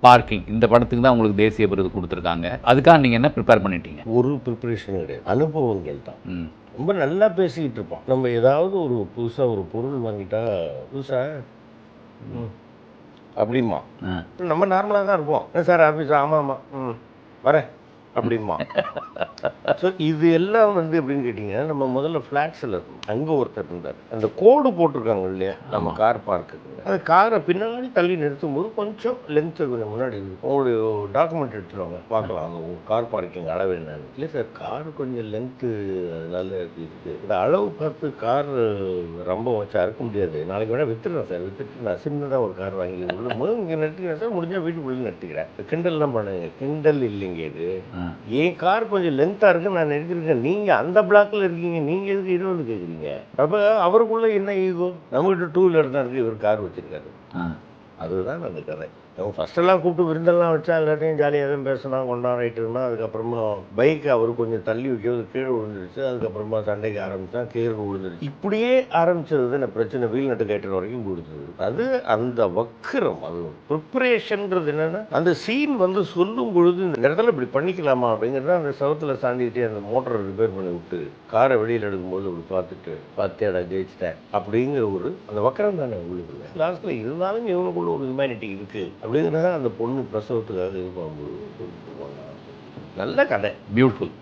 Parking இந்த படத்துக்கு தான் உங்களுக்கு தேசிய விருது கொடுத்துருக்காங்க. அதுக்காக நீங்கள் என்ன ப்ரிப்பேர் பண்ணிட்டீங்க? ஒரு ப்ரிப்பரேஷன் கிடையாது, அனுபவங்கள் தான். ரொம்ப நல்லா பேசிக்கிட்டு இருப்போம். நம்ம ஏதாவது ஒரு புதுசாக ஒரு பொருள் வாங்கிட்டா புதுசாக அப்படிமா நம்ம நார்மலாக தான் இருப்போம். சார் ஆஃபீஸ் ஆமாம் ஆமாம் வரேன் அப்படிமா. ஸோ இது எல்லாம் வந்து எப்படின்னு கேட்டிங்கன்னா, நம்ம முதல்ல ஃப்ளாட்ஸில் இருக்கும். அங்கே ஒருத்தர் இருந்தார். அந்த கோடு போட்டிருக்காங்க இல்லையா நம்ம கார் பார்க்குக்கு, அந்த காரை பின்னாடி தள்ளி நிறுத்தும்போது கொஞ்சம் லென்த்து கொஞ்சம் முன்னாடி இருக்கும். உங்களுடைய டாக்குமெண்ட் எடுத்துருவாங்க, பார்க்கலாம் அந்த கார் பார்க்கிங் அளவு என்னன்னு. இல்லை சார் கார் கொஞ்சம் லென்த்து அதனால இருக்குது, இந்த அளவு பார்த்து கார் ரொம்ப வச்சு அறுக்க முடியாது, நாளைக்கு வேணால் விற்றுறேன் சார், விற்றுட்டு நான் சின்னதாக ஒரு கார் வாங்கி இங்கே நட்டுக்கிறேன் சார், முடிஞ்சால் வீட்டுக்குள்ளே நட்டுக்கிறேன். கிண்டல்லாம் பண்ணுங்க, கிண்டல் இல்லைங்க இது. என் கார் கொஞ்சம் லென்த்தாக இருக்குது, நான் எடுத்துருக்கேன், நீங்கள் அந்த பிளாக்கில் இருக்கீங்க, நீங்கள் எதுக்கு 20 கேட்குறீங்க? அப்போ அவருக்குள்ளே என்ன ஈகோ? நம்மகிட்ட 2 வீலர் தான் இருக்குது, இவர் கார் வச்சுருக்காரு. அதுதான் அந்த கதை. நம்ம ஃபஸ்ட்டெல்லாம் கூப்பிட்டு விருந்தெல்லாம் வச்சா எல்லாத்தையும் ஜாலியாக தான் பேசினான் கொண்டாடிட்டு இருந்தான். அதுக்கப்புறமா பைக்கை அவர் கொஞ்சம் தள்ளி வைக்கிறது கீழே விழுந்துருச்சு. அதுக்கப்புறமா சண்டைக்கு ஆரம்பித்தான், கீழே விழுந்துருச்சு. இப்படியே ஆரம்பிச்சது தான் பிரச்சனை வீல் நட்டு கேட்டுற வரைக்கும் கொடுத்தது. அது அந்த வக்கரம், அது ப்ரிப்பரேஷன்றது என்னென்னா, அந்த சீன் வந்து சொல்லும் பொழுது இந்த இடத்துல இப்படி பண்ணிக்கலாமா அப்படிங்கிறத அந்த சவுத்தில் சாண்டிகிட்டே அந்த மோட்டரை ரிப்பேர் பண்ணி விட்டு காரை வெளியில் எடுக்கும்போது அப்படி பார்த்துட்டு பார்த்தியாடா ஜெயிச்சிட்டேன் அப்படிங்கிற ஒரு அந்த வக்கரம் தானே உங்களுக்கு. லாஸ்ட்டில் இருந்தாலும் இவனுக்குள்ள ஒரு ஹியூமனிட்டி இருக்குது அப்படிங்கிறத அந்த பொண்ணு பிரசவத்துக்காக இது பண்ணும்போது நல்ல கதை. பியூட்டிஃபுல்.